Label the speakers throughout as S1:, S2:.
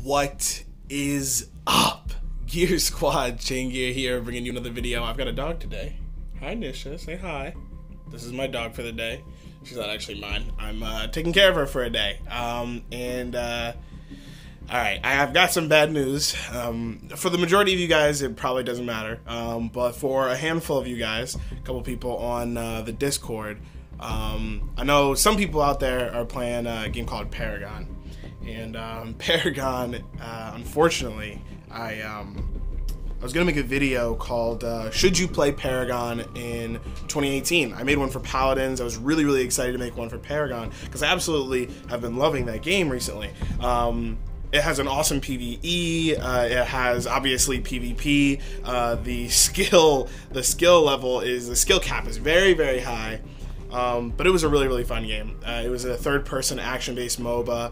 S1: What is up? Gear Squad, Chain Gear here, bringing you another video. I've got a dog today. Hi, Nisha. Say hi. This is my dog for the day. She's not actually mine. I'm taking care of her for a day. Alright, I've got some bad news. For the majority of you guys, it probably doesn't matter. But for a handful of you guys, a couple people on the Discord, I know some people out there are playing a game called Paragon. And Paragon, unfortunately, I was going to make a video called Should You Play Paragon in 2018? I made one for Paladins. I was really excited to make one for Paragon because I absolutely have been loving that game recently. It has an awesome PvE, it has obviously PvP, the skill level the skill cap is very high. But it was a really fun game. It was a third-person action-based MOBA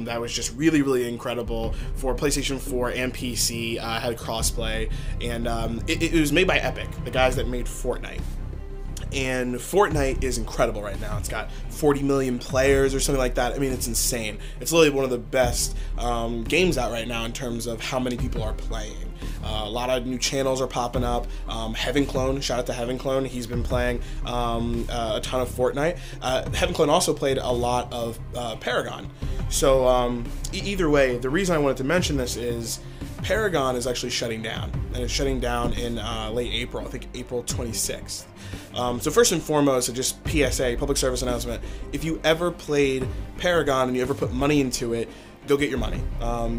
S1: that was just really incredible for PlayStation 4 and PC. Had crossplay, and it was made by Epic, the guys that made Fortnite. And Fortnite is incredible right now. It's got 40 million players or something like that. I mean, it's insane. It's literally one of the best games out right now in terms of how many people are playing. A lot of new channels are popping up. Heaven Clone, shout out to Heaven Clone. He's been playing a ton of Fortnite. Heaven Clone also played a lot of Paragon. So either way, the reason I wanted to mention this is Paragon is actually shutting down, and it's shutting down in late April. I think April 26th. So first and foremost, just PSA, public service announcement, if you ever played Paragon and you ever put money into it, go get your money.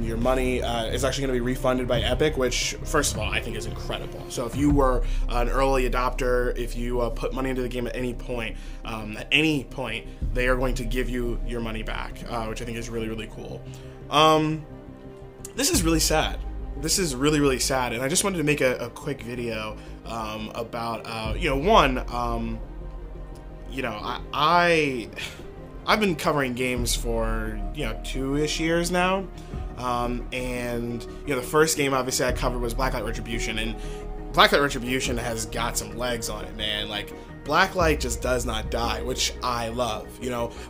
S1: Your money is actually going to be refunded by Epic, which, first of all, I think is incredible. So if you were an early adopter, if you put money into the game at any point, they are going to give you your money back, which I think is really cool. This is really sad. This is really sad, and I just wanted to make a quick video about, I've been covering games for, 2-ish years now, and, the first game, obviously, I covered was Blacklight Retribution, and Blacklight Retribution has got some legs on it, man. Like, Blacklight just does not die, which I love.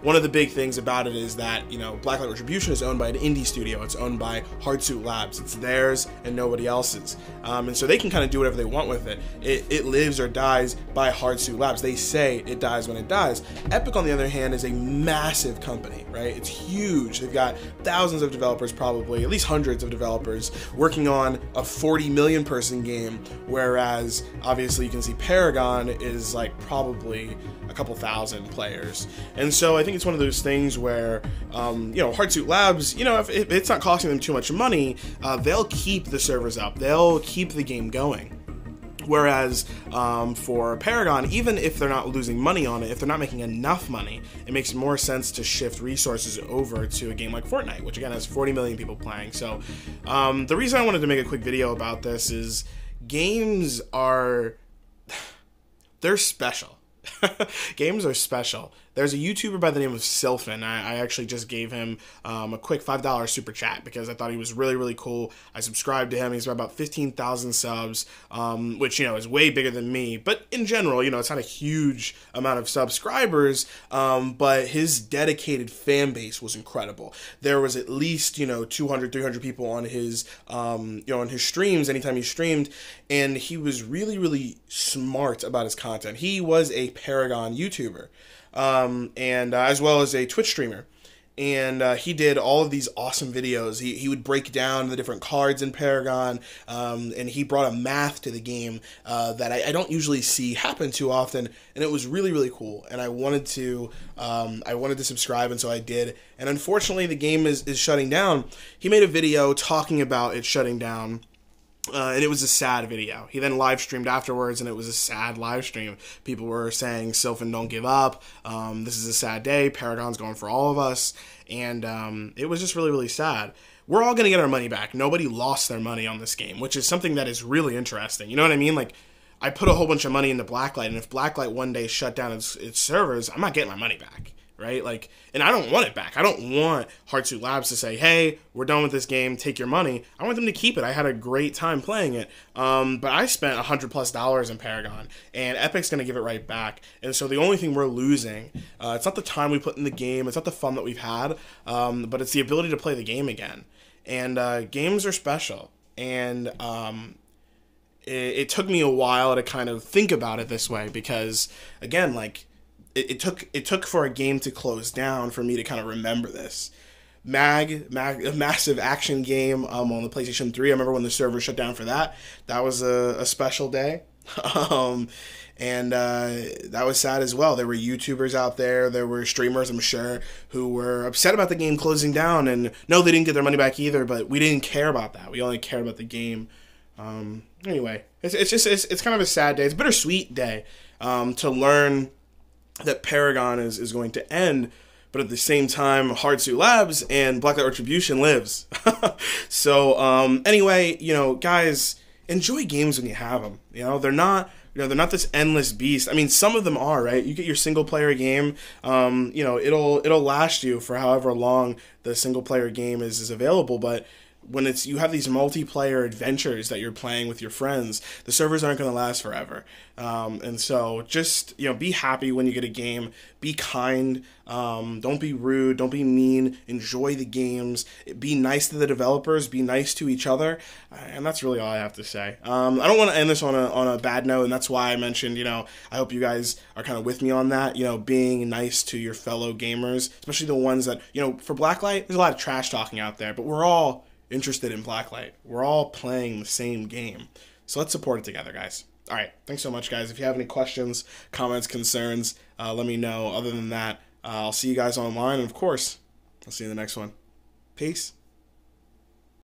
S1: One of the big things about it is that, Blacklight Retribution is owned by an indie studio. It's owned by Hardsuit Labs. It's theirs and nobody else's. And so they can kind of do whatever they want with it. It lives or dies by Hardsuit Labs. They say it dies when it dies. Epic, on the other hand, is a massive company, right? It's huge. They've got thousands of developers, probably, at least hundreds of developers, working on a 40 million person game, whereas, obviously, you can see Paragon is, like, probably a couple thousand players. And so I think it's one of those things where, Hardsuit Labs, if it's not costing them too much money, they'll keep the servers up. They'll keep the game going. Whereas for Paragon, even if they're not losing money on it, if they're not making enough money, it makes more sense to shift resources over to a game like Fortnite, which again has 40 million people playing. So the reason I wanted to make a quick video about this is games they're special. Games are special. There's a YouTuber by the name of Sylphin. I actually just gave him a quick $5 super chat because I thought he was really cool. I subscribed to him. He's got about 15,000 subs, which, is way bigger than me. But in general, it's not a huge amount of subscribers, but his dedicated fan base was incredible. There was at least, 200, 300 people on his, on his streams anytime he streamed, and he was really smart about his content. He was a Paragon YouTuber. And as well as a Twitch streamer. And he did all of these awesome videos. He would break down the different cards in Paragon, and he brought a math to the game that I don't usually see happen too often, and it was really cool. And I wanted to subscribe, and so I did. And unfortunately, the game is shutting down. He made a video talking about it shutting down. And it was a sad video. He then live streamed afterwards, and it was a sad live stream. People were saying, Sylphin, don't give up. This is a sad day. Paragon's going for all of us. And it was just really sad. We're all going to get our money back. Nobody lost their money on this game, which is something that is really interesting. You know what I mean? Like, I put a whole bunch of money into Blacklight, and if Blacklight one day shut down its servers, I'm not getting my money back. Right? Like, and I don't want it back. I don't want Hardsuit Labs to say, hey, we're done with this game, take your money. I want them to keep it. I had a great time playing it. But I spent $100+ in Paragon, and Epic's going to give it right back. And so the only thing we're losing, it's not the time we put in the game, it's not the fun that we've had, but it's the ability to play the game again. And games are special. And it took me a while to kind of think about it this way because, again, like it took for a game to close down for me to kind of remember this. A massive action game on the PlayStation 3. I remember when the server shut down for that. That was a special day. And that was sad as well. There were YouTubers out there, there were streamers, I'm sure, who were upset about the game closing down. And no, they didn't get their money back either, but we didn't care about that. We only cared about the game. Anyway, it's kind of a sad day. It's a bittersweet day to learn that Paragon is going to end. But at the same time, Hardsuit Labs and Blacklight Retribution lives. So anyway, guys, enjoy games when you have them. They're not this endless beast. I mean, some of them are, right? You get your single player game, it'll last you for however long the single player game is available, but when you have these multiplayer adventures that you're playing with your friends, the servers aren't going to last forever. And so just, be happy when you get a game. Be kind. Don't be rude. Don't be mean. Enjoy the games. Be nice to the developers. Be nice to each other. And that's really all I have to say. I don't want to end this on a bad note, and that's why I mentioned, I hope you guys are kind of with me on that, being nice to your fellow gamers, especially the ones that, for Blacklight, there's a lot of trash talking out there, but we're all interested in Blacklight. We're all playing the same game. So let's support it together, guys. All right. Thanks so much, guys. If you have any questions, comments, concerns, let me know. Other than that, I'll see you guys online. And, of course, I'll see you in the next one. Peace.